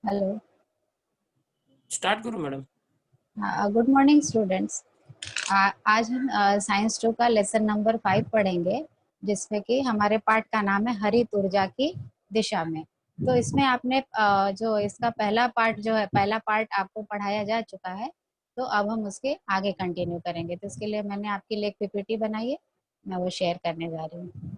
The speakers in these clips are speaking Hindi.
हेलो। स्टार्ट करो मैडम। Good morning students. आज हम साइंस 2 का लेसन नंबर 5 पढ़ेंगे, जिसमें कि हमारे पाठ का नाम है हरित ऊर्जा की दिशा में। तो इसमें आपने जो इसका पहला पार्ट जो है, पहला पार्ट आपको पढ़ाया जा चुका है। तो अब हम उसके आगे कंटिन्यू करेंगे। तो इसके लिए मैंने आपके लिए एक पीपीटी बनाई है, मैं वो शेयर करने जा रही हूँ।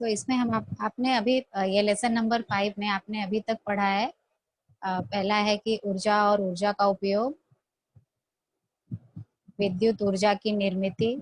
तो इसमें हम आपने अभी ये लेसन नंबर 5 में आपने अभी तक पढ़ा है। पहला है कि ऊर्जा और ऊर्जा का उपयोग, विद्युत ऊर्जा की निर्मिति,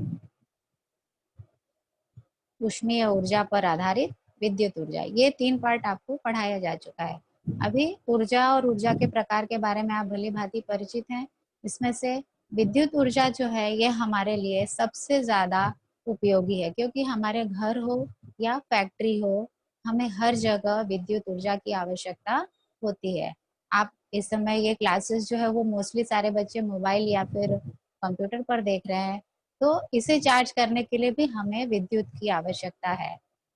ऊष्मीय ऊर्जा पर आधारित विद्युत ऊर्जा, ये 3 पार्ट आपको पढ़ाया जा चुका है। अभी ऊर्जा और ऊर्जा के प्रकार के बारे में आप भली भांति परिचित हैं। इसमें से विद्युत ऊर्जा जो है ये हमारे लिए सबसे ज्यादा उपयोगी है, क्योंकि हमारे घर हो या फैक्ट्री हो, हमें हर जगह विद्युत ऊर्जा की आवश्यकता होती है। आप इस समय ये क्लासेस जो है वो मोस्टली सारे बच्चे मोबाइल या फिर कंप्यूटर पर देख रहे हैं, तो इसे चार्ज करने के लिए भी हमें विद्युत की आवश्यकता है।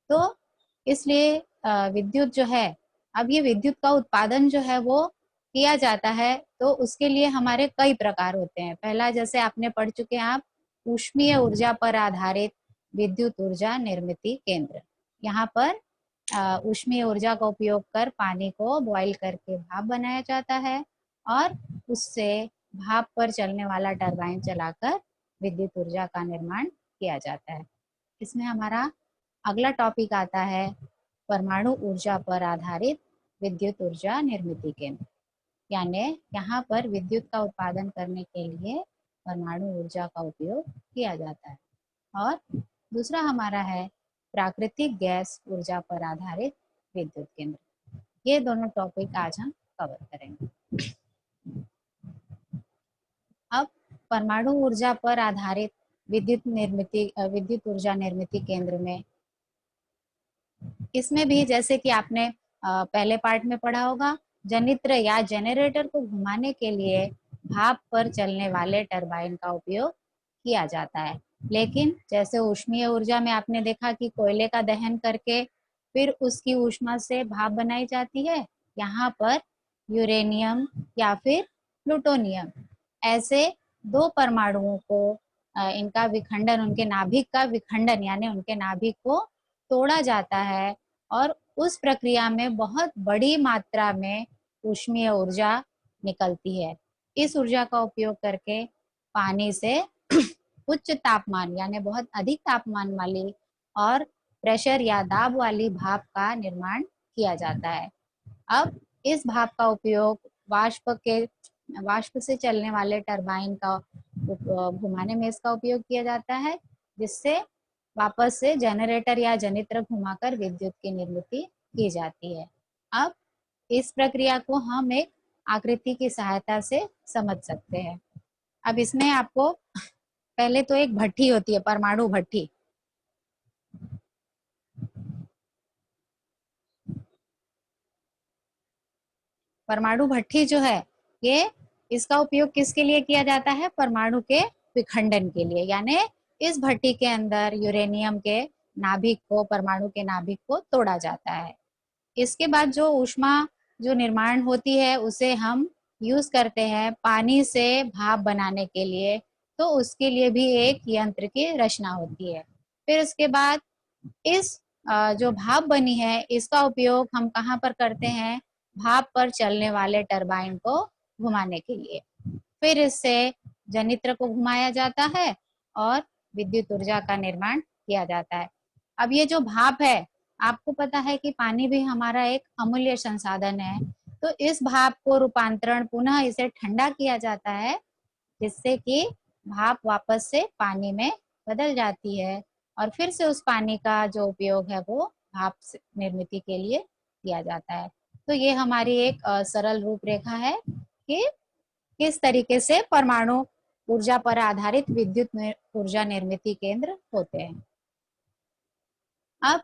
तो इसलिए विद्युत जो है, अब ये विद्युत का उत्पादन जो है वो किया जाता है, तो उसके लिए हमारे कई प्रकार होते हैं। पहला, जैसे आपने पढ़ चुके हैं आप, ऊष्मीय ऊर्जा पर आधारित विद्युत ऊर्जा निर्मिति केंद्र। यहाँ पर ऊष्मीय ऊर्जा का उपयोग कर पानी को बॉईल करके भाप बनाया जाता है, और उससे भाप पर चलने वाला टरबाइन चलाकर विद्युत ऊर्जा का निर्माण किया जाता है। इसमें हमारा अगला टॉपिक आता है परमाणु ऊर्जा पर आधारित विद्युत ऊर्जा निर्मिति केंद्र। यानी यहाँ पर विद्युत का उत्पादन करने के लिए परमाणु ऊर्जा का उपयोग किया जाता है। और दूसरा हमारा है प्राकृतिक गैस ऊर्जा पर आधारित विद्युत केंद्र। ये दोनों टॉपिक आज हम कवर करेंगे। अब परमाणु ऊर्जा पर आधारित विद्युत ऊर्जा निर्मिति केंद्र में, इसमें भी जैसे कि आपने पहले पार्ट में पढ़ा होगा, जनित्र या जनरेटर को घुमाने के लिए भाप पर चलने वाले टरबाइन का उपयोग किया जाता है। लेकिन जैसे ऊष्मीय ऊर्जा में आपने देखा कि कोयले का दहन करके फिर उसकी ऊष्मा से भाप बनाई जाती है, यहाँ पर यूरेनियम या फिर प्लूटोनियम, ऐसे दो परमाणुओं को इनका विखंडन, उनके नाभिक का विखंडन यानी उनके नाभिक को तोड़ा जाता है, और उस प्रक्रिया में बहुत बड़ी मात्रा में ऊष्मीय ऊर्जा निकलती है। इस ऊर्जा का उपयोग करके पानी से उच्च तापमान यानी बहुत अधिक तापमान वाली और प्रेशर या दाब वाली भाप का निर्माण किया जाता है। अब इस भाप का उपयोग वाष्प से चलने वाले टरबाइन का घुमाने में इसका उपयोग किया जाता है, जिससे वापस से जनरेटर या जनित्र घुमाकर विद्युत की निर्मिति की जाती है। अब इस प्रक्रिया को हम एक आकृति की सहायता से समझ सकते हैं। अब इसमें आपको पहले तो एक भट्ठी होती है, परमाणु भट्ठी। परमाणु भट्ठी जो है, ये इसका उपयोग किसके लिए किया जाता है? परमाणु के विखंडन के लिए। यानी इस भट्टी के अंदर यूरेनियम के नाभिक को, परमाणु के नाभिक को तोड़ा जाता है। इसके बाद जो ऊष्मा जो निर्माण होती है उसे हम यूज करते हैं पानी से भाप बनाने के लिए, तो उसके लिए भी एक यंत्र की रचना होती है। फिर उसके बाद इस जो भाप बनी है इसका उपयोग हम कहाँ पर करते हैं? भाप पर चलने वाले टरबाइन को घुमाने के लिए। फिर इससे जनित्र को घुमाया जाता है और विद्युत ऊर्जा का निर्माण किया जाता है। अब ये जो भाप है, आपको पता है कि पानी भी हमारा एक अमूल्य संसाधन है, तो इस भाप को रूपांतरण पुनः इसे ठंडा किया जाता है, जिससे कि भाप वापस से पानी में बदल जाती है और फिर से उस पानी का जो उपयोग है वो भाप निर्मित के लिए किया जाता है। तो ये हमारी एक सरल रूपरेखा है कि किस तरीके से परमाणु ऊर्जा पर आधारित विद्युत ऊर्जा निर्मित केंद्र होते हैं। अब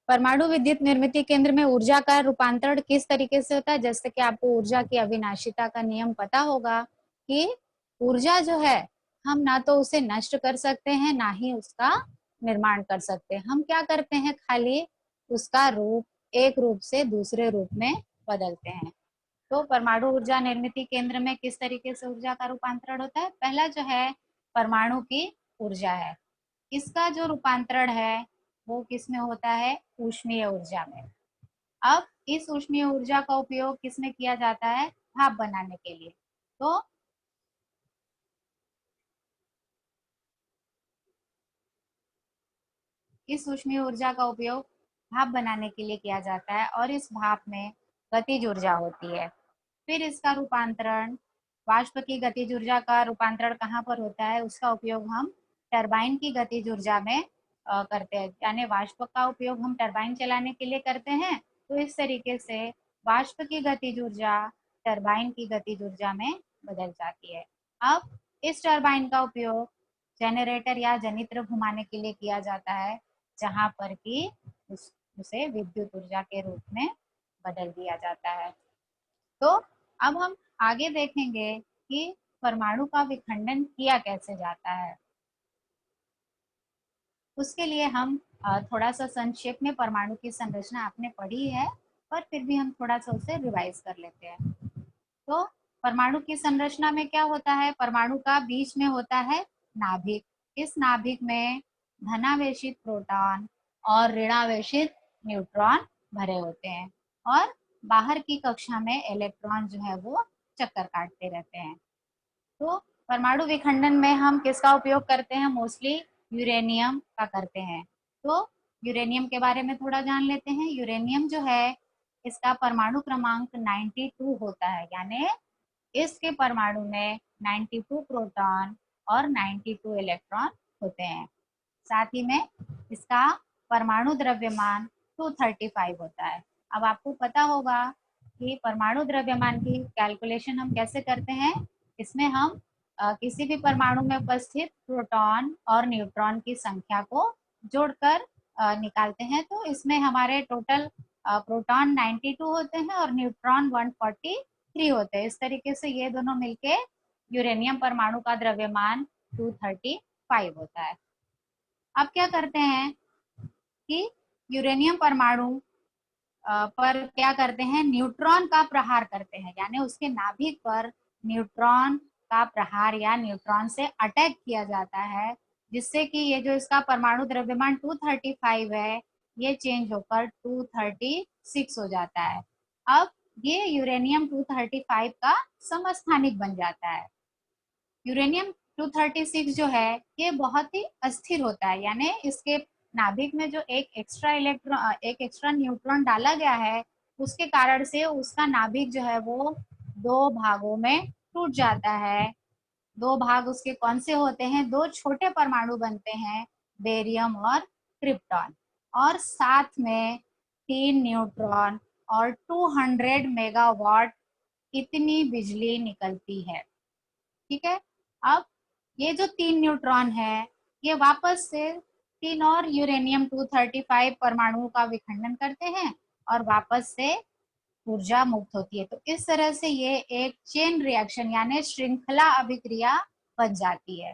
परमाणु विद्युत निर्मित केंद्र में ऊर्जा का रूपांतरण किस तरीके से होता है, जैसे कि आपको ऊर्जा की अविनाशिता का नियम पता होगा कि ऊर्जा जो है हम ना तो उसे नष्ट कर सकते हैं ना ही उसका निर्माण कर सकते हैं। हम क्या करते हैं, खाली उसका रूप एक रूप से दूसरे रूप में बदलते हैं। तो परमाणु ऊर्जा निर्मित केंद्र में किस तरीके से ऊर्जा का रूपांतरण होता है। पहला जो है परमाणु की ऊर्जा है, इसका जो रूपांतरण है वो किस में होता है, ऊष्मीय ऊर्जा में। अब इस ऊष्मीय ऊर्जा का उपयोग किस में किया जाता है, भाप बनाने के लिए। तो इस ऊष्मीय ऊर्जा का उपयोग भाप बनाने के लिए किया जाता है और इस भाप में गतिज ऊर्जा होती है। फिर इसका रूपांतरण वाष्प की गतिज ऊर्जा का रूपांतरण कहाँ पर होता है, उसका उपयोग हम टरबाइन की गतिज ऊर्जा में करते हैं। यानी वाष्प का उपयोग हम टरबाइन चलाने के लिए करते हैं। तो इस तरीके से वाष्प की गतिज ऊर्जा टरबाइन की गतिज ऊर्जा में बदल जाती है। अब इस टरबाइन का उपयोग जनरेटर या जनित्र घुमाने के लिए किया जाता है, जहां पर कि उसे विद्युत ऊर्जा के रूप में बदल दिया जाता है। तो अब हम आगे देखेंगे कि परमाणु का विखंडन किया कैसे जाता है। उसके लिए हम थोड़ा सा संक्षेप में परमाणु की संरचना आपने पढ़ी है, पर फिर भी हम थोड़ा सा उसे रिवाइज कर लेते हैं। तो परमाणु की संरचना में क्या होता है, परमाणु का बीच में होता है नाभिक। इस नाभिक में धनावेशित प्रोटॉन और ऋणावेशित न्यूट्रॉन भरे होते हैं और बाहर की कक्षा में इलेक्ट्रॉन जो है वो चक्कर काटते रहते हैं। तो परमाणु विखंडन में हम किसका उपयोग करते हैं, मोस्टली यूरेनियम का करते हैं। तो यूरेनियम के बारे में थोड़ा जान लेते हैं। यूरेनियम जो है इसका परमाणु क्रमांक 92 होता है, यानी इसके परमाणु में 92 प्रोटॉन और 92 इलेक्ट्रॉन होते हैं। साथ ही में इसका परमाणु द्रव्यमान 235 होता है। अब आपको पता होगा कि परमाणु द्रव्यमान की कैलकुलेशन हम कैसे करते हैं। इसमें हम किसी भी परमाणु में उपस्थित प्रोटॉन और न्यूट्रॉन की संख्या को जोड़कर निकालते हैं। तो इसमें हमारे टोटल प्रोटॉन 92 होते हैं और न्यूट्रॉन 143 होते हैं। इस तरीके से ये दोनों मिलके यूरेनियम परमाणु का द्रव्यमान 235 होता है। अब क्या करते हैं कि यूरेनियम परमाणु पर क्या करते हैं, न्यूट्रॉन का प्रहार करते हैं, यानी उसके नाभिक पर न्यूट्रॉन का प्रहार या न्यूट्रॉन से अटैक किया जाता है, जिससे कि ये जो इसका परमाणु द्रव्यमान 235 है ये चेंज होकर 236 हो जाता है। अब ये यूरेनियम 235 का समस्थानिक बन जाता है। यूरेनियम 236 जो है ये बहुत ही अस्थिर होता है, यानी इसके नाभिक में जो एक एक्स्ट्रा न्यूट्रॉन डाला गया है उसके कारण से उसका नाभिक जो है वो दो भागों में टूट जाता है। दो भाग उसके कौन से होते हैं, दो छोटे परमाणु बनते हैं, बेरियम और क्रिप्टॉन, और साथ में 3 न्यूट्रॉन और 200 मेगावाट इतनी बिजली निकलती है। ठीक है। अब ये जो 3 न्यूट्रॉन है ये वापस से 3 और यूरेनियम 235 परमाणुओं का विखंडन करते हैं और वापस से ऊर्जा मुक्त होती है। तो इस तरह से ये एक चेन रिएक्शन यानी श्रृंखला अभिक्रिया बन जाती है।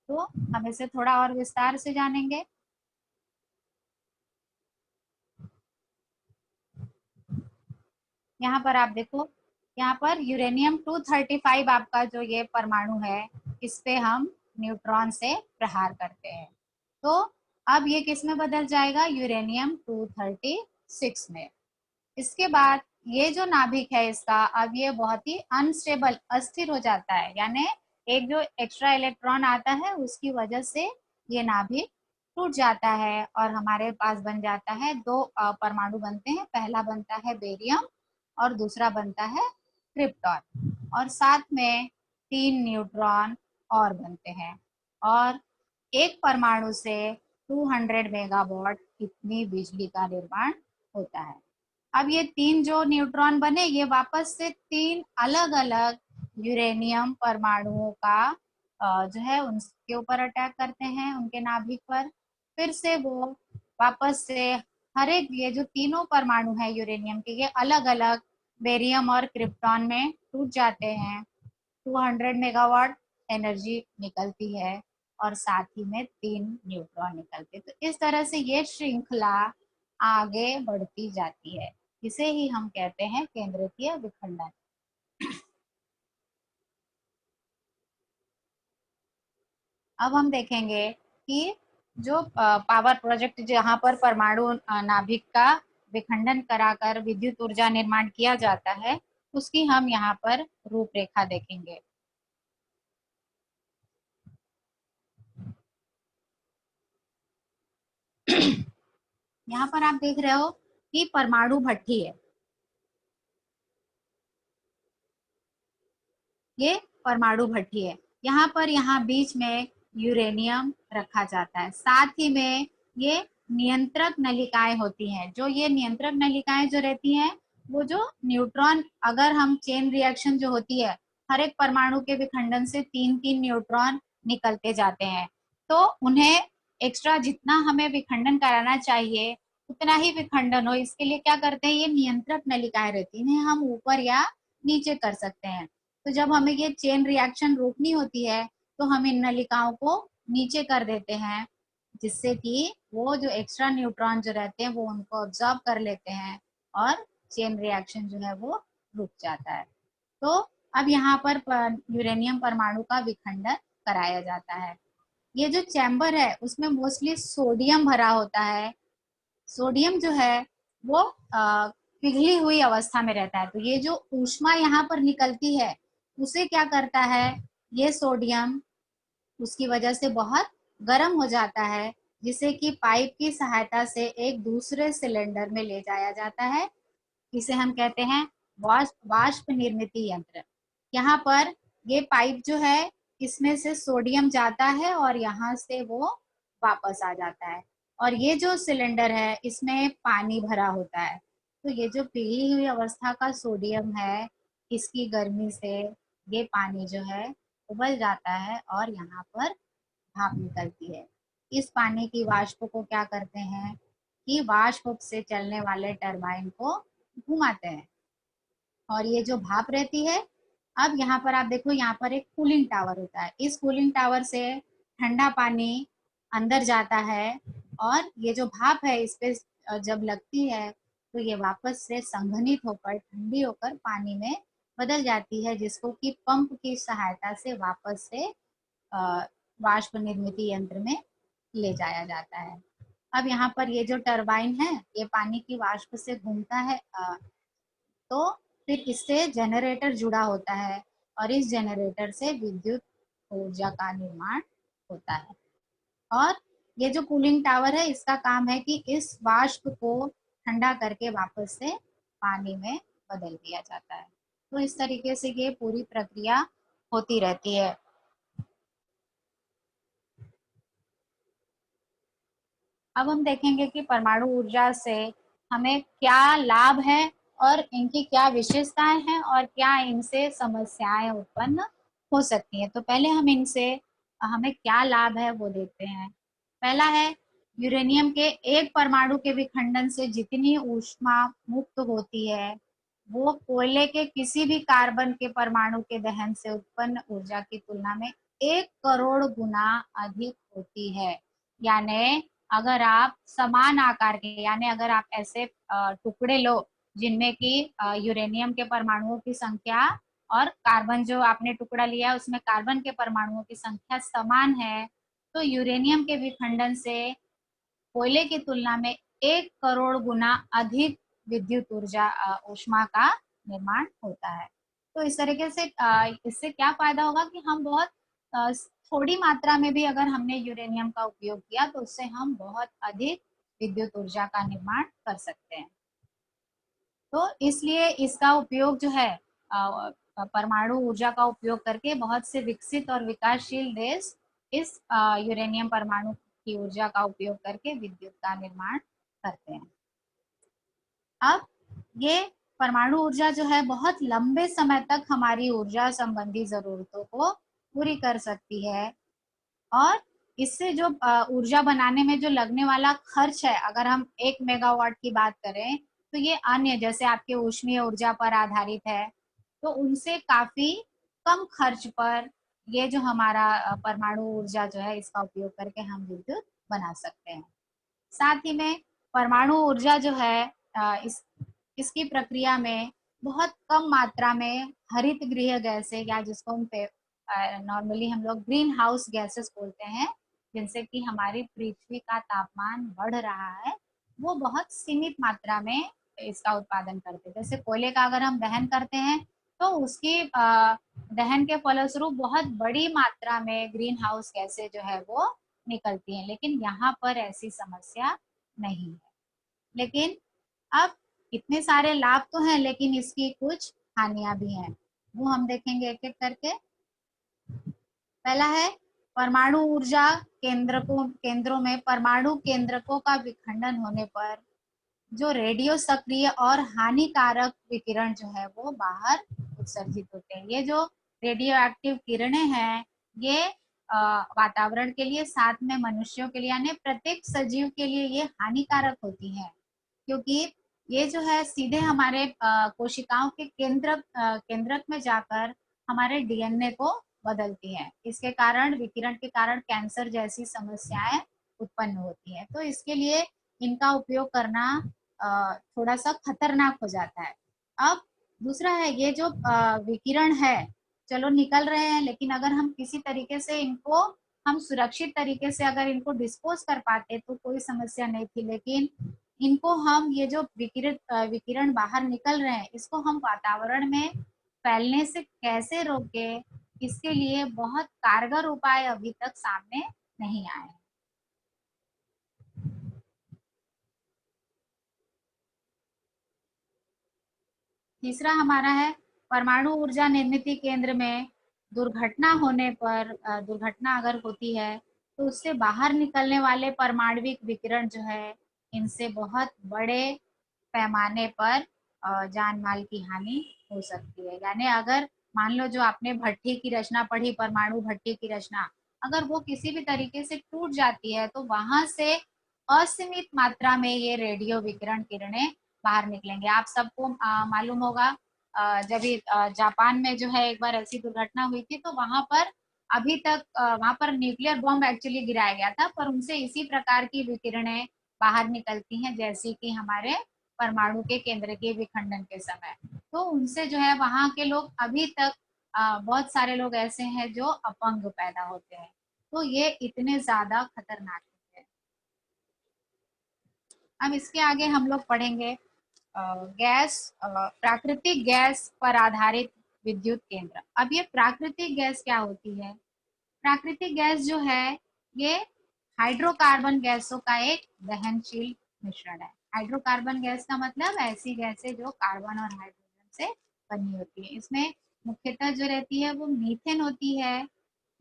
तो हम इसे थोड़ा और विस्तार से जानेंगे। यहाँ पर आप देखो, यहाँ पर यूरेनियम 235 आपका जो ये परमाणु है इस पे हम न्यूट्रॉन से प्रहार करते हैं। तो अब ये किस में बदल जाएगा, यूरेनियम 236 में। इसके बाद ये जो नाभिक है इसका अब ये बहुत ही अनस्टेबल अस्थिर हो जाता है, यानी एक जो एक्स्ट्रा इलेक्ट्रॉन आता है उसकी वजह से ये नाभिक टूट जाता है और हमारे पास बन जाता है दो परमाणु बनते हैं। पहला बनता है बेरियम और दूसरा बनता है क्रिप्टॉन, और साथ में 3 न्यूट्रॉन और बनते हैं, और एक परमाणु से 200 मेगावाट इतनी बिजली का निर्माण होता है। अब ये 3 जो न्यूट्रॉन बने, ये वापस से 3 अलग अलग यूरेनियम परमाणुओं का जो है उनके ऊपर अटैक करते हैं, उनके नाभिक पर। फिर से वो वापस से हर एक, ये जो तीनों परमाणु है यूरेनियम के, ये अलग अलग बेरियम और क्रिप्टॉन में टूट जाते हैं। 200 मेगावाट एनर्जी निकलती है और साथ ही में 3 न्यूट्रॉन निकलते हैं। तो इस तरह से ये श्रृंखला आगे बढ़ती जाती है। इसे ही हम कहते हैं केंद्रकीय विखंडन। अब हम देखेंगे कि जो पावर प्रोजेक्ट जहाँ पर परमाणु नाभिक का विखंडन कराकर विद्युत ऊर्जा निर्माण किया जाता है, उसकी हम यहाँ पर रूपरेखा देखेंगे। यहाँ पर आप देख रहे हो कि परमाणु भट्ठी है, ये परमाणु भट्ठी है। यहाँ पर, यहाँ बीच में यूरेनियम रखा जाता है। साथ ही में ये नियंत्रक नलिकाएं होती हैं। जो ये नियंत्रक नलिकाएं जो रहती हैं, वो जो न्यूट्रॉन, अगर हम चेन रिएक्शन जो होती है, हर एक परमाणु के विखंडन से 3-3 न्यूट्रॉन निकलते जाते हैं, तो उन्हें एक्स्ट्रा जितना हमें विखंडन कराना चाहिए उतना ही विखंडन हो, इसके लिए क्या करते हैं, ये नियंत्रक नलिकाएं रहती हैं, हम ऊपर या नीचे कर सकते हैं। तो जब हमें ये चेन रिएक्शन रोकनी होती है, तो हम इन नलिकाओं को नीचे कर देते हैं, जिससे कि वो जो एक्स्ट्रा न्यूट्रॉन जो रहते हैं वो उनको ऑब्जॉर्ब कर लेते हैं और चेन रिएक्शन जो है वो रुक जाता है। तो अब यहाँ पर यूरेनियम परमाणु का विखंडन कराया जाता है। ये जो चैम्बर है उसमें मोस्टली सोडियम भरा होता है। सोडियम जो है वो पिघली हुई अवस्था में रहता है। तो ये जो ऊष्मा यहाँ पर निकलती है, उसे क्या करता है, ये सोडियम उसकी वजह से बहुत गर्म हो जाता है, जिसे कि पाइप की सहायता से एक दूसरे सिलेंडर में ले जाया जाता है। इसे हम कहते हैं वाष्प वाष्प निर्मिती यंत्र। यहाँ पर ये पाइप जो है, इसमें से सोडियम जाता है और यहाँ से वो वापस आ जाता है, और ये जो सिलेंडर है इसमें पानी भरा होता है। तो ये जो पिघली हुई अवस्था का सोडियम है, इसकी गर्मी से ये पानी जो है उबल जाता है और यहाँ पर भाप निकलती है। इस पानी की वाष्प को क्या करते हैं कि वाष्प से चलने वाले टरबाइन को घुमाते हैं, और ये जो भाप रहती है, अब यहाँ पर आप देखो, यहाँ पर एक कूलिंग टावर होता है। इस कूलिंग टावर से ठंडा पानी अंदर जाता है, और ये जो भाप है इस पे जब लगती है तो ये वापस से संघनित होकर ठंडी होकर पानी में बदल जाती है, जिसको कि पंप की सहायता से वापस से वाष्प निर्मिती यंत्र में ले जाया जाता है। अब यहाँ पर ये जो टरबाइन है, ये पानी की वाष्प से घूमता है, तो फिर इससे जनरेटर जुड़ा होता है, और इस जनरेटर से विद्युत ऊर्जा का निर्माण होता है। और ये जो कूलिंग टावर है, इसका काम है कि इस वाष्प को ठंडा करके वापस से पानी में बदल दिया जाता है। तो इस तरीके से ये पूरी प्रक्रिया होती रहती है। अब हम देखेंगे कि परमाणु ऊर्जा से हमें क्या लाभ है और इनकी क्या विशेषताएं हैं और क्या इनसे समस्याएं उत्पन्न हो सकती हैं। तो पहले हम इनसे हमें क्या लाभ है वो देखते हैं। पहला है, यूरेनियम के एक परमाणु के विखंडन से जितनी ऊष्मा मुक्त होती है, वो कोयले के किसी भी कार्बन के परमाणु के दहन से उत्पन्न ऊर्जा की तुलना में 1 करोड़ गुना अधिक होती है। यानी अगर आप समान आकार के, यानी अगर आप ऐसे टुकड़े लो जिनमें कि यूरेनियम के परमाणुओं की संख्या और कार्बन जो आपने टुकड़ा लिया उसमें कार्बन के परमाणुओं की संख्या समान है, तो यूरेनियम के विखंडन से कोयले की तुलना में 1 करोड़ गुना अधिक विद्युत ऊर्जा ऊष्मा का निर्माण होता है। तो इस तरीके से इससे क्या फायदा होगा कि हम बहुत थोड़ी मात्रा में भी अगर हमने यूरेनियम का उपयोग किया तो उससे हम बहुत अधिक विद्युत ऊर्जा का निर्माण कर सकते हैं। तो इसलिए इसका उपयोग जो है परमाणु ऊर्जा का उपयोग करके बहुत से विकसित और विकासशील देश इस यूरेनियम परमाणु की ऊर्जा का उपयोग करके विद्युत का निर्माण करते हैं। अब ये परमाणु ऊर्जा जो है बहुत लंबे समय तक हमारी ऊर्जा संबंधी जरूरतों को पूरी कर सकती है, और इससे जो ऊर्जा बनाने में जो लगने वाला खर्च है, अगर हम 1 मेगावाट की बात करें तो ये अन्य जैसे आपके ऊष्मीय ऊर्जा पर आधारित है, तो उनसे काफी कम खर्च पर ये जो हमारा परमाणु ऊर्जा जो है इसका उपयोग करके हम विद्युत बना सकते हैं। साथ ही में परमाणु ऊर्जा जो है इसकी प्रक्रिया में बहुत कम मात्रा में हरित गृह गैसें, या जिसको हम नॉर्मली हम लोग ग्रीन हाउस गैसेस बोलते हैं, जिनसे कि हमारी पृथ्वी का तापमान बढ़ रहा है, वो बहुत सीमित मात्रा में इसका उत्पादन करते हैं। जैसे कोयले का अगर हम दहन करते हैं तो उसकी दहन के फलस्वरूप बहुत बड़ी मात्रा में ग्रीन हाउस गैसें जो है वो निकलती हैं, लेकिन यहाँ पर ऐसी समस्या नहीं है। लेकिन अब इतने सारे लाभ तो हैं, लेकिन इसकी कुछ हानियां भी हैं, वो हम देखेंगे एक एक करके। पहला है परमाणु ऊर्जा केंद्रों में परमाणु केंद्रकों का विखंडन होने पर जो रेडियो सक्रिय और हानिकारक विकिरण जो है वो बाहर उत्सर्जित होते हैं। ये जो रेडियो एक्टिव किरणें हैं ये वातावरण के लिए, साथ में मनुष्यों के लिए, यानी प्रत्येक सजीव के लिए ये हानिकारक होती हैं, क्योंकि ये जो है सीधे हमारे कोशिकाओं के केंद्रक में जाकर हमारे डीएनए को बदलती हैं। इसके कारण, विकिरण के कारण कैंसर जैसी समस्याएं उत्पन्न होती हैं। तो इसके लिए इनका उपयोग करना थोड़ा सा खतरनाक हो जाता है। अब दूसरा है ये जो विकिरण है, चलो निकल रहे हैं, लेकिन अगर हम किसी तरीके से इनको हम सुरक्षित तरीके से अगर इनको डिस्पोज कर पाते तो कोई समस्या नहीं थी, लेकिन इनको हम ये जो विकिरण बाहर निकल रहे हैं इसको हम वातावरण में फैलने से कैसे रोके, इसके लिए बहुत कारगर उपाय अभी तक सामने नहीं आए। तीसरा हमारा है परमाणु ऊर्जा निर्मित केंद्र में दुर्घटना होने पर, दुर्घटना अगर होती है तो उससे बाहर निकलने वाले परमाणविक विकिरण जो है इनसे बहुत बड़े पैमाने पर जान माल की हानि हो सकती है। यानी अगर मान लो जो आपने भट्टी की रचना पढ़ी, परमाणु भट्टी की रचना, अगर वो किसी भी तरीके से टूट जाती है तो वहां से असीमित मात्रा में ये रेडियो विकिरण किरणें बाहर निकलेंगे। आप सबको मालूम होगा जब जापान में जो है एक बार ऐसी दुर्घटना हुई थी, तो वहां पर अभी तक वहां पर न्यूक्लियर बॉम्ब एक्चुअली गिराया गया था, पर उनसे इसी प्रकार की विकिरणें बाहर निकलती हैं जैसी कि हमारे परमाणु के केंद्र के विखंडन के समय। तो उनसे जो है वहां के लोग अभी तक बहुत सारे लोग ऐसे हैं जो अपंग पैदा होते हैं। तो ये इतने ज्यादा खतरनाक है। अब इसके आगे हम लोग पढ़ेंगे प्राकृतिक गैस पर आधारित विद्युत केंद्र। अब ये प्राकृतिक गैस क्या होती है? प्राकृतिक गैस जो है ये हाइड्रोकार्बन गैसों का एक दहनशील मिश्रण है। हाइड्रोकार्बन गैस का मतलब ऐसी गैसें जो कार्बन और हाइड्रोजन से बनी होती है। इसमें मुख्यतः जो रहती है वो मीथेन होती है,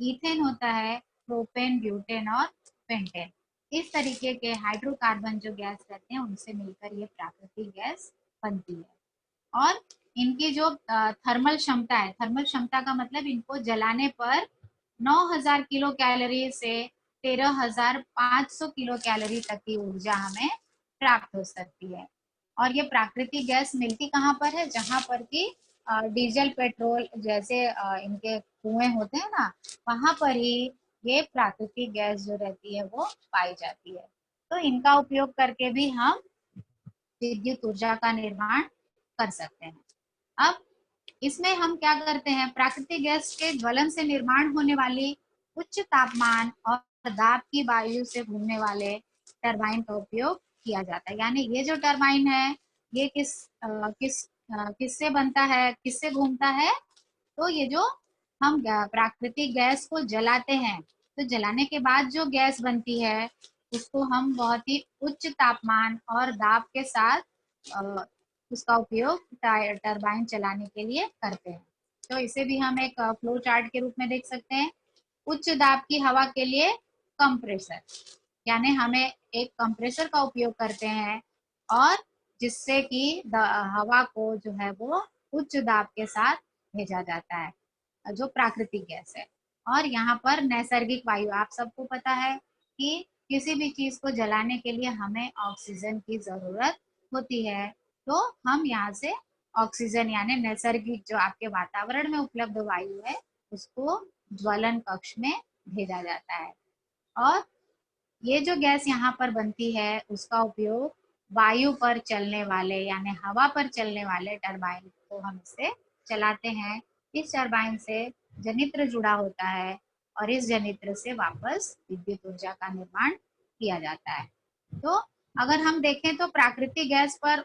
ईथेन होता है, प्रोपेन, ब्यूटेन और पेंटेन। इस तरीके के हाइड्रोकार्बन जो गैस रहते हैं उनसे मिलकर ये प्राकृतिक गैस बनती है। और इनकी जो थर्मल क्षमता है, थर्मल क्षमता का मतलब इनको जलाने पर 9000 किलो कैलोरी से 13500 किलो कैलोरी तक की ऊर्जा हमें प्राप्त हो सकती है। और ये प्राकृतिक गैस मिलती कहाँ पर है? जहाँ पर कि डीजल, पेट्रोल जैसे इनके कुएं होते हैं ना, वहां पर ही ये प्राकृतिक गैस जो रहती है वो पाई जाती है। तो इनका उपयोग करके भी हम विद्युत ऊर्जा का निर्माण कर सकते हैं। अब इसमें हम क्या करते हैं, प्राकृतिक गैस के ज्वलन से निर्माण होने वाली उच्च तापमान और दाब की वायु से घूमने वाले टरबाइन का उपयोग किया जाता है। यानी ये जो टरबाइन है ये किससे बनता है, किससे घूमता है? तो ये जो हम प्राकृतिक गैस को जलाते हैं, तो जलाने के बाद जो गैस बनती है उसको हम बहुत ही उच्च तापमान और दाब के साथ उसका उपयोग टरबाइन चलाने के लिए करते हैं। तो इसे भी हम एक फ्लो चार्ट के रूप में देख सकते हैं। उच्च दाब की हवा के लिए कंप्रेसर, यानी हमें एक कंप्रेसर का उपयोग करते हैं और जिससे कि हवा को जो है वो उच्च दाब के साथ भेजा जाता है, जो प्राकृतिक गैस है। और यहाँ पर नैसर्गिक वायु, आप सबको पता है कि किसी भी चीज को जलाने के लिए हमें ऑक्सीजन की जरूरत होती है, तो हम यहाँ से ऑक्सीजन यानी नैसर्गिक जो आपके वातावरण में उपलब्ध वायु है उसको ज्वलन कक्ष में भेजा जाता है। और ये जो गैस यहाँ पर बनती है उसका उपयोग वायु पर चलने वाले यानी हवा पर चलने वाले टरबाइन को हम इससे चलाते हैं। इस टरबाइन से जनित्र जुड़ा होता है और इस जनित्र से वापस विद्युत ऊर्जा का निर्माण किया जाता है। तो अगर हम देखें तो प्राकृतिक गैस पर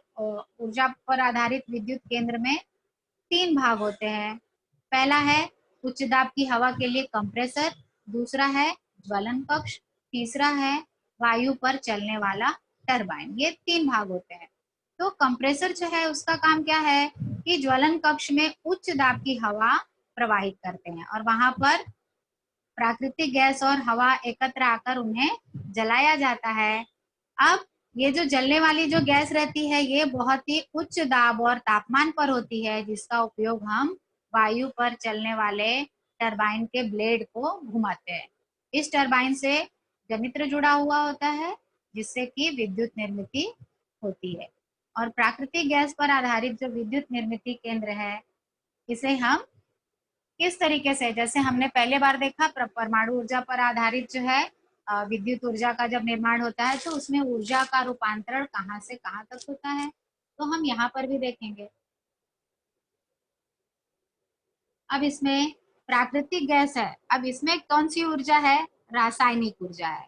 ऊर्जा पर आधारित विद्युत केंद्र में 3 भाग होते हैं। पहला है उच्च दाब की हवा के लिए कंप्रेसर, दूसरा है ज्वलन कक्ष, तीसरा है वायु पर चलने वाला टरबाइन। ये 3 भाग होते हैं। तो कंप्रेसर जो है उसका काम क्या है कि ज्वलन कक्ष में उच्च दाब की हवा प्रवाहित करते हैं और वहां पर प्राकृतिक गैस और हवा एकत्र आकर उन्हें जलाया जाता है। अब ये जो जलने वाली जो गैस रहती है ये बहुत ही उच्च दाब और तापमान पर होती है, जिसका उपयोग हम वायु पर चलने वाले टरबाइन के ब्लेड को घुमाते हैं। इस टरबाइन से जनित्र जुड़ा हुआ होता है जिससे कि विद्युत निर्मिती होती है। और प्राकृतिक गैस पर आधारित जो विद्युत निर्मिती केंद्र है इसे हम किस तरीके से, जैसे हमने पहले बार देखा परमाणु ऊर्जा पर आधारित जो है विद्युत ऊर्जा का जब निर्माण होता है तो उसमें ऊर्जा का रूपांतरण कहाँ से कहाँ तक होता है, तो हम यहाँ पर भी देखेंगे। अब इसमें प्राकृतिक गैस है, अब इसमें कौन सी ऊर्जा है, रासायनिक ऊर्जा है,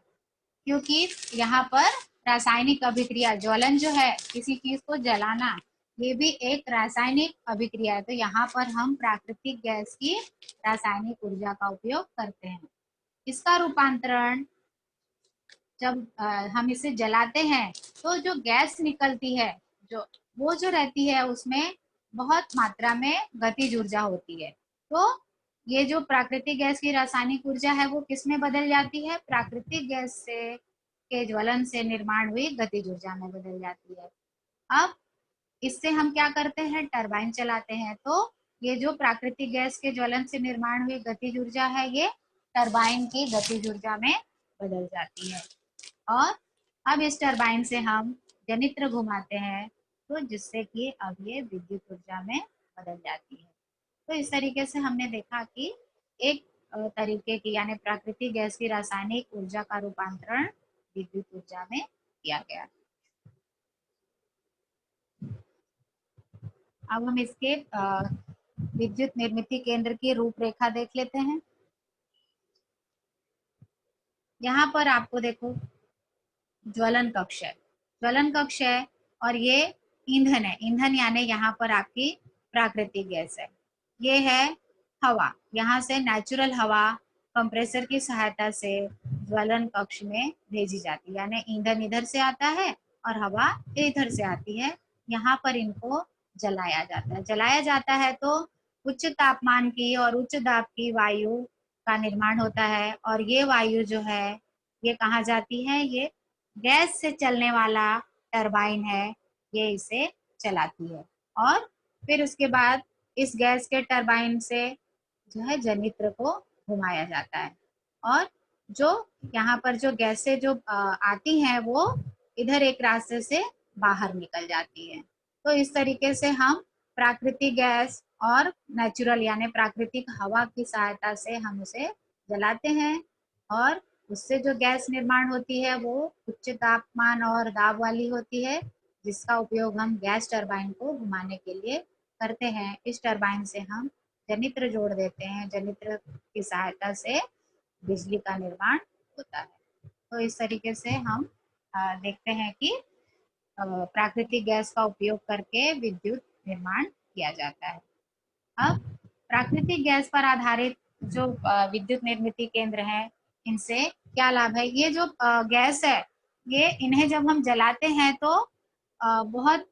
क्योंकि यहाँ पर रासायनिक अभिक्रिया ज्वलन जो है किसी चीज को जलाना ये भी एक रासायनिक अभिक्रिया है। तो यहाँ पर हम प्राकृतिक गैस की रासायनिक ऊर्जा का उपयोग करते हैं। इसका रूपांतरण जब हम इसे जलाते हैं तो जो गैस निकलती है जो वो जो रहती है उसमें बहुत मात्रा में गतिज ऊर्जा होती है। तो ये जो प्राकृतिक गैस की रासायनिक ऊर्जा है वो किस में बदल जाती है, प्राकृतिक गैस से के ज्वलन से निर्माण हुई गतिज ऊर्जा में बदल जाती है। अब इससे हम क्या करते हैं, टरबाइन चलाते हैं। तो ये जो प्राकृतिक गैस के ज्वलन से निर्माण हुई गतिज ऊर्जा है ये टरबाइन की गतिज ऊर्जा में बदल जाती है। और अब इस टरबाइन से हम जनित्र घुमाते हैं तो जिससे कि अब ये विद्युत ऊर्जा में बदल जाती है। तो इस तरीके से हमने देखा कि एक तरीके की यानी प्राकृतिक गैस की रासायनिक ऊर्जा का रूपांतरण विद्युत ऊर्जा में किया गया। अब हम इसके विद्युत निर्मिती केंद्र की रूपरेखा देख लेते हैं। यहाँ पर आपको देखो ज्वलन कक्ष है, ज्वलन कक्ष है और ये ईंधन है, ईंधन यानी यहाँ पर आपकी प्राकृतिक गैस है। ये है हवा, यहाँ से नेचुरल हवा कंप्रेसर की सहायता से ज्वलन कक्ष में भेजी जाती है, यानी ईंधन इधर से आता है और हवा इधर से आती है। यहाँ पर इनको जलाया जाता है, जलाया जाता है तो उच्च तापमान की और उच्च दाब की वायु का निर्माण होता है और ये वायु जो है ये कहाँ जाती है, ये गैस से चलने वाला टरबाइन है ये इसे चलाती है। और फिर उसके बाद इस गैस के टरबाइन से जो है जनित्र को घुमाया जाता है और जो यहाँ पर जो गैसें जो आती हैं वो इधर एक रास्ते से बाहर निकल जाती है। तो इस तरीके से हम प्राकृतिक गैस और नेचुरल यानी प्राकृतिक हवा की सहायता से हम उसे जलाते हैं और उससे जो गैस निर्माण होती है वो उच्च तापमान और दाब वाली होती है, जिसका उपयोग हम गैस टरबाइन को घुमाने के लिए करते हैं। इस टरबाइन से हम जनित्र जोड़ देते हैं, जनित्र की सहायता से बिजली का निर्माण होता है। तो इस तरीके से हम देखते हैं कि प्राकृतिक गैस का उपयोग करके विद्युत निर्माण किया जाता है। अब प्राकृतिक गैस पर आधारित जो विद्युत निर्मिती केंद्र हैं इनसे क्या लाभ है, ये जो गैस है ये इन्हें जब हम जलाते हैं तो बहुत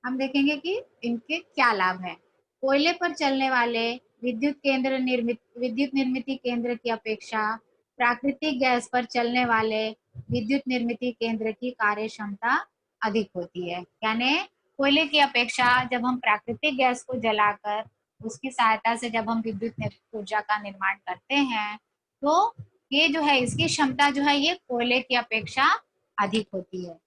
हम देखेंगे कि इनके क्या लाभ हैं। कोयले पर चलने वाले विद्युत निर्मित केंद्र की अपेक्षा प्राकृतिक गैस पर चलने वाले विद्युत निर्मित केंद्र की कार्य क्षमता अधिक होती है। यानी कोयले की अपेक्षा जब हम प्राकृतिक गैस को जलाकर उसकी सहायता से जब हम विद्युत ऊर्जा का निर्माण करते हैं, तो ये जो है इसकी क्षमता जो है ये कोयले की अपेक्षा अधिक होती है।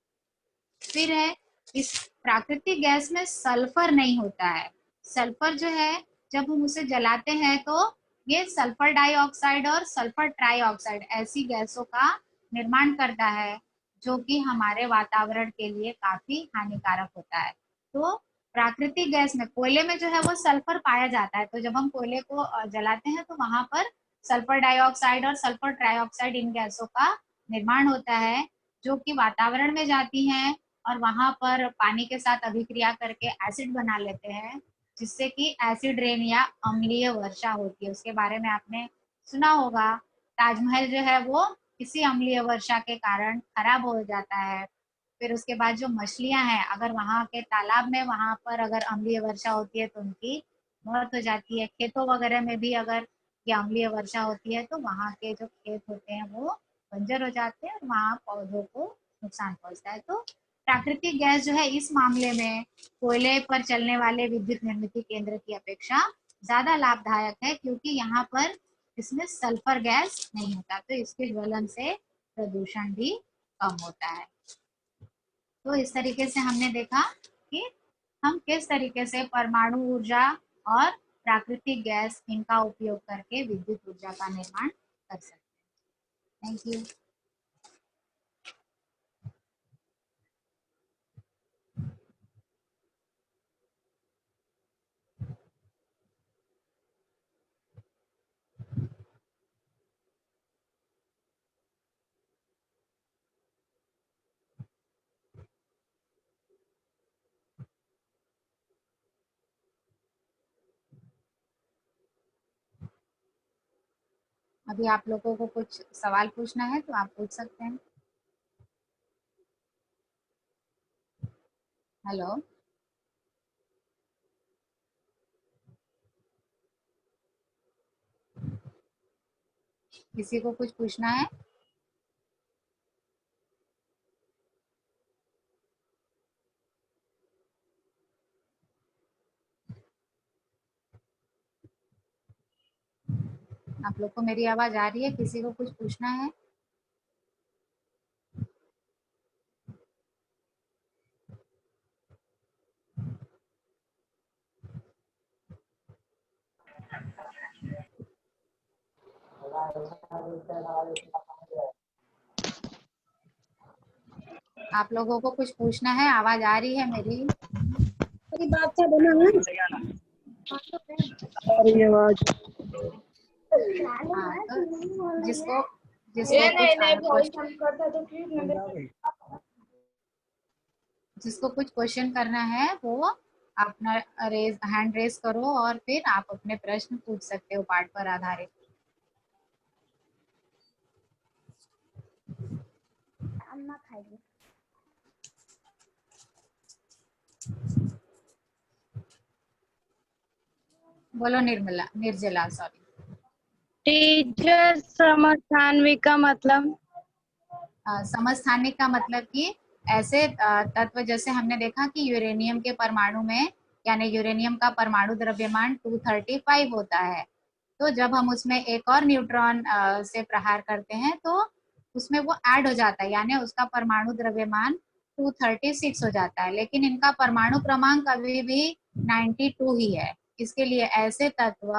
फिर है, इस प्राकृतिक गैस में सल्फर नहीं होता है। सल्फर जो है जब हम उसे जलाते हैं तो ये सल्फर डाइऑक्साइड और सल्फर ट्राइऑक्साइड ऐसी गैसों का निर्माण करता है, जो कि हमारे वातावरण के लिए काफी हानिकारक होता है। तो प्राकृतिक गैस में, कोयले में जो है वो सल्फर पाया जाता है, तो जब हम कोयले को जलाते हैं तो वहां पर सल्फर डाइऑक्साइड और सल्फर ट्राइऑक्साइड इन गैसों का निर्माण होता है, जो कि वातावरण में जाती हैं और वहां पर पानी के साथ अभिक्रिया करके एसिड बना लेते हैं, जिससे कि एसिड रेन या अम्लीय वर्षा होती है। उसके बारे में आपने सुना होगा। ताजमहल जो है वो इसी अम्लीय वर्षा के कारण खराब हो जाता है। फिर उसके बाद जो मछलियां हैं, अगर वहां के तालाब में वहां पर अगर अम्लीय वर्षा होती है तो उनकी मौत हो जाती है। खेतों वगैरह में भी अगर ये अम्लीय वर्षा होती है तो वहां के जो खेत होते हैं वो बंजर हो जाते हैं और वहां पौधों को नुकसान पहुंचता है। तो प्राकृतिक गैस जो है इस मामले में कोयले पर चलने वाले विद्युत निर्मित केंद्र की अपेक्षा ज्यादा लाभदायक है, क्योंकि यहाँ पर इसमें सल्फर गैस नहीं होता, तो इसके ज्वलन से प्रदूषण भी कम होता है। तो इस तरीके से हमने देखा कि हम किस तरीके से परमाणु ऊर्जा और प्राकृतिक गैस इनका उपयोग करके विद्युत ऊर्जा का निर्माण कर सकते हैं। Thank you. अभी आप लोगों को कुछ सवाल पूछना है तो आप पूछ सकते हैं। हेलो, किसी को कुछ पूछना है? आप लोग को मेरी आवाज आ रही है? किसी को कुछ पूछना है? आप लोगों को कुछ पूछना है? आवाज आ रही है मेरी? मेरी बात क्या बना है? अरे आवाज हाँ, तो जिसको जिसको कुछ क्वेश्चन करना है वो अपना हैंड रेज करो और फिर आप अपने प्रश्न पूछ सकते हो पाठ पर आधारित। बोलो निर्जला, सॉरी। टीचर समस्थानिक का मतलब? समस्थानिक का मतलब कि ऐसे तत्व, जैसे हमने देखा कि यूरेनियम के परमाणु में, यानी यूरेनियम का परमाणु द्रव्यमान 235 होता है, तो जब हम उसमें एक और न्यूट्रॉन से प्रहार करते हैं तो उसमें वो ऐड हो जाता है, यानी उसका परमाणु द्रव्यमान 236 हो जाता है, लेकिन इनका परमाणु क्रमांक अभी भी 92 ही है। इसके लिए ऐसे तत्व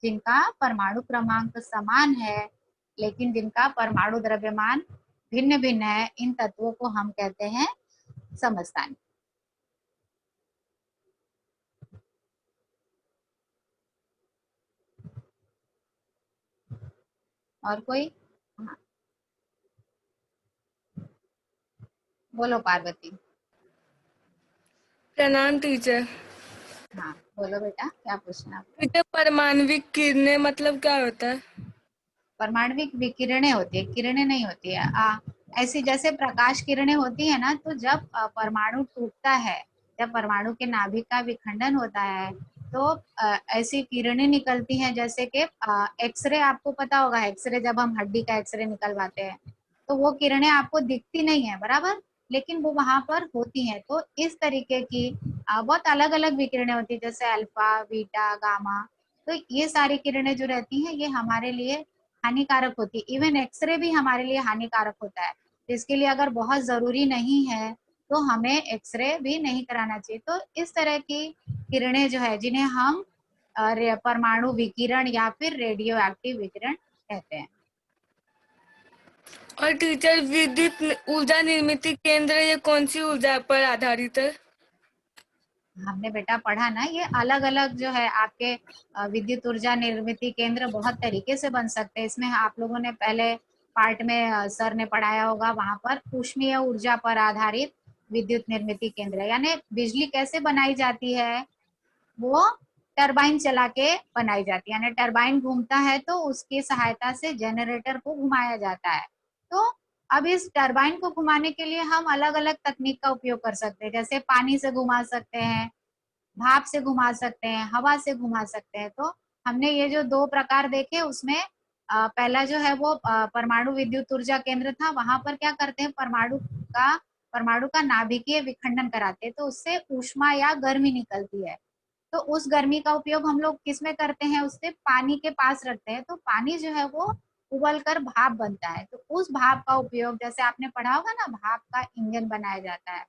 जिनका परमाणु क्रमांक समान है लेकिन जिनका परमाणु द्रव्यमान भिन्न भिन्न है, इन तत्वों को हम कहते हैं समस्थानिक। और कोई? हाँ, बोलो पार्वती। प्रणाम टीचर। हाँ बोलो बेटा, क्या पूछना आपको? टीचर परमाणविक किरणें मतलब क्या होता है? परमाणविक विकिरणें होती है, किरणें नहीं होती है। ऐसी जैसे प्रकाश किरणें होती है ना, तो जब परमाणु टूटता है, जब परमाणु के नाभिक का विखंडन होता है तो ऐसी किरणें निकलती हैं, जैसे कि एक्सरे, आपको पता होगा एक्सरे, जब हम हड्डी का एक्सरे निकलवाते हैं तो वो किरणें आपको दिखती नहीं है बराबर, लेकिन वो वहां पर होती हैं। तो इस तरीके की बहुत अलग अलग विकिरणें होती है, जैसे अल्फा, बीटा, गामा। तो ये सारी किरणें जो रहती हैं ये हमारे लिए हानिकारक होती है। इवन एक्सरे भी हमारे लिए हानिकारक होता है। तो इसके लिए अगर बहुत जरूरी नहीं है तो हमें एक्सरे भी नहीं कराना चाहिए। तो इस तरह की किरणें जो है जिन्हें हम परमाणु विकिरण या फिर रेडियो एक्टिव विकिरण कहते हैं। और टीचर, विद्युत ऊर्जा निर्मित केंद्र ये कौन सी ऊर्जा पर आधारित है? हमने बेटा पढ़ा ना, ये अलग अलग जो है आपके विद्युत ऊर्जा निर्मित केंद्र बहुत तरीके से बन सकते हैं। इसमें आप लोगों ने पहले पार्ट में सर ने पढ़ाया होगा, वहां पर ऊष्मीय ऊर्जा पर आधारित विद्युत निर्मित केंद्र, यानी बिजली कैसे बनाई जाती है, वो टरबाइन चला के बनाई जाती है। यानी टरबाइन घूमता है तो उसकी सहायता से जनरेटर को घुमाया जाता है। तो अब इस टरबाइन को घुमाने के लिए हम अलग अलग तकनीक का उपयोग कर सकते हैं, जैसे पानी से घुमा सकते हैं, भाप से घुमा सकते हैं, हवा से घुमा सकते हैं। तो हमने ये जो दो प्रकार देखे उसमें पहला जो है वो परमाणु विद्युत ऊर्जा केंद्र था। वहां पर क्या करते हैं, परमाणु का नाभिकीय विखंडन कराते हैं, तो उससे ऊष्मा या गर्मी निकलती है। तो उस गर्मी का उपयोग हम लोग किस में करते हैं, उससे पानी के पास रखते हैं, तो पानी जो है वो उबल कर भाप बनता है। तो उस भाप का उपयोग, जैसे आपने पढ़ा होगा ना, भाप का इंजन बनाया जाता है,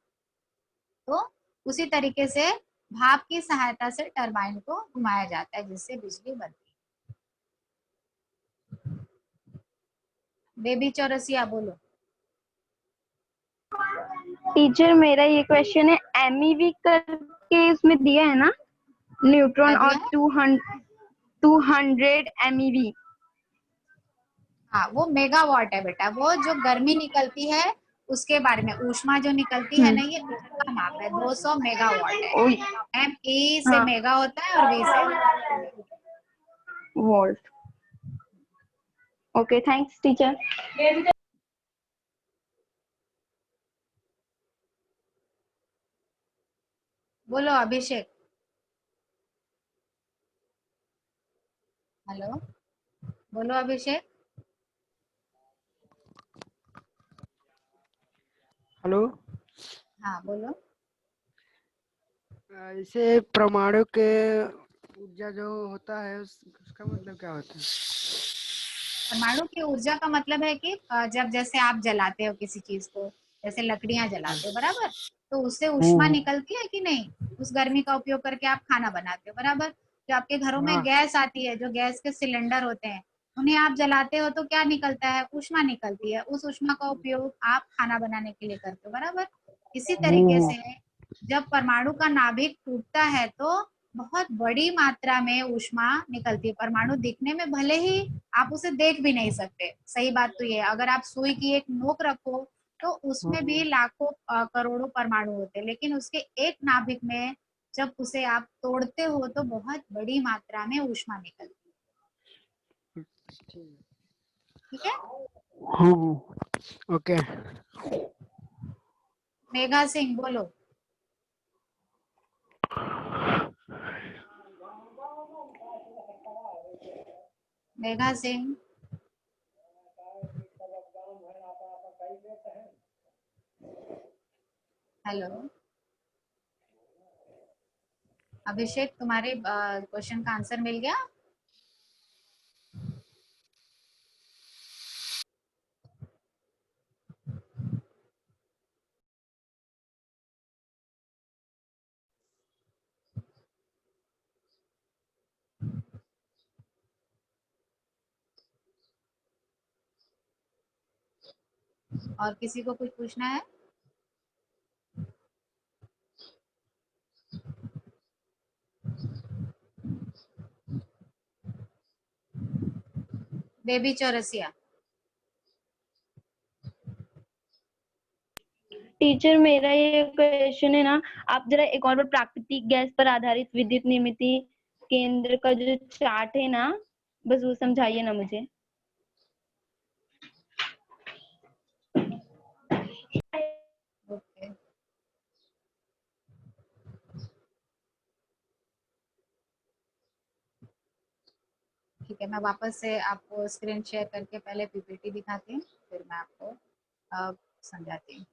तो उसी तरीके से भाप की सहायता से टरबाइन को घुमाया जाता है, जिससे बिजली बनती है। बेबी चौरसिया बोलो। टीचर मेरा ये क्वेश्चन है, एमईवी करके उसमें दिया है ना, न्यूट्रॉन क्या और दिया है? 200 एमईवी। हाँ, वो मेगावाट है बेटा, वो जो गर्मी निकलती है उसके बारे में, ऊष्मा जो निकलती है ना, ये उसका माप है, 200 मेगावाट है। एम ई से हाँ, मेगा होता है और वी से वोल्ट। Okay, thanks teacher. बोलो अभिषेक। हेलो, बोलो अभिषेक। हेलो। हाँ बोलो। इसे परमाणु के ऊर्जा जो होता है उसका मतलब क्या होता है? परमाणु की ऊर्जा का मतलब है कि जब जैसे आप जलाते हो किसी चीज को, जैसे लकड़ियां जलाते हो बराबर, तो उससे ऊष्मा हम्म। निकलती है कि नहीं, उस गर्मी का उपयोग करके आप खाना बनाते हो बराबर। जो आपके घरों में हाँ। गैस आती है, जो गैस के सिलेंडर होते हैं, उन्हें आप जलाते हो तो क्या निकलता है, ऊष्मा निकलती है। उस ऊष्मा का उपयोग आप खाना बनाने के लिए करते हो बराबर। इसी तरीके हम्म। से जब परमाणु का नाभिक टूटता है तो बहुत बड़ी मात्रा में ऊष्मा निकलती है। परमाणु दिखने में भले ही आप उसे देख भी नहीं सकते, सही बात तो ये है, अगर आप सुई की एक नोक रखो तो उसमें भी लाखों करोड़ों परमाणु होते हैं, लेकिन उसके एक नाभिक में जब उसे आप तोड़ते हो तो बहुत बड़ी मात्रा में ऊष्मा निकलती है। ठीक है। ओके। मेघा सिंह बोलो। मेघा सिंह। हेलो अभिषेक, तुम्हारे क्वेश्चन का आंसर मिल गया? और किसी को कुछ पूछना है? बेबी चौरसिया। टीचर मेरा ये क्वेश्चन है ना, आप जरा एक और बार प्राकृतिक गैस पर आधारित विद्युत निर्मित केंद्र का जो चार्ट है ना, बस वो समझाइए ना मुझे। ओके। ठीक है, मैं वापस से आपको स्क्रीन शेयर करके पहले पीपीटी दिखाती हूँ, फिर मैं आपको समझाती हूँ।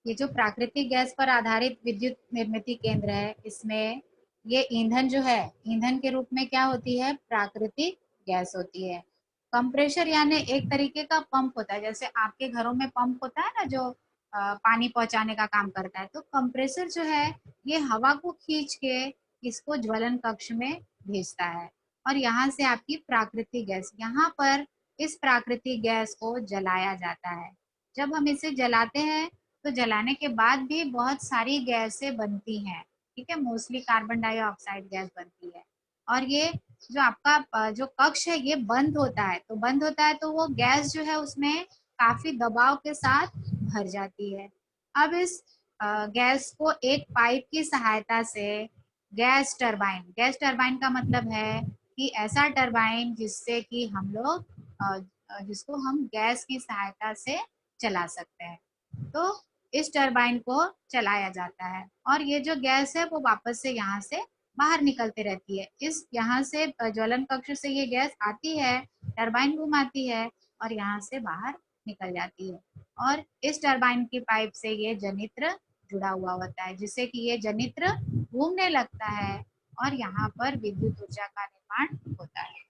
ये जो प्राकृतिक गैस पर आधारित विद्युत निर्मित केंद्र है, इसमें ये ईंधन जो है, ईंधन के रूप में क्या होती है, प्राकृतिक गैस होती है। कंप्रेशर यानी एक तरीके का पंप होता है, जैसे आपके घरों में पंप होता है ना, जो पानी पहुंचाने का काम करता है। तो कंप्रेसर जो है ये हवा को खींच के इसको ज्वलन कक्ष में भेजता है, और यहाँ से आपकी प्राकृतिक गैस, यहाँ पर इस प्राकृतिक गैस को जलाया जाता है। जब हम इसे जलाते हैं तो जलाने के बाद भी बहुत सारी गैसें बनती हैं, ठीक है, मोस्टली कार्बन डाइऑक्साइड गैस बनती है। और ये जो आपका जो कक्ष है ये बंद होता है, तो बंद होता है तो वो गैस जो है उसमें काफी दबाव के साथ भर जाती है। अब इस गैस को एक पाइप की सहायता से गैस टरबाइन का मतलब है कि ऐसा टरबाइन जिससे कि हम लोग जिसको हम गैस की सहायता से चला सकते हैं, तो इस टरबाइन को चलाया जाता है। और ये जो गैस है वो वापस से यहाँ से बाहर निकलती रहती है। इस यहाँ से ज्वलन कक्ष से ये गैस आती है, टरबाइन घुमाती है और यहाँ से बाहर निकल जाती है। और इस टरबाइन की पाइप से ये जनित्र जुड़ा हुआ होता है, जिससे कि ये जनित्र घूमने लगता है और यहाँ पर विद्युत ऊर्जा का निर्माण होता है।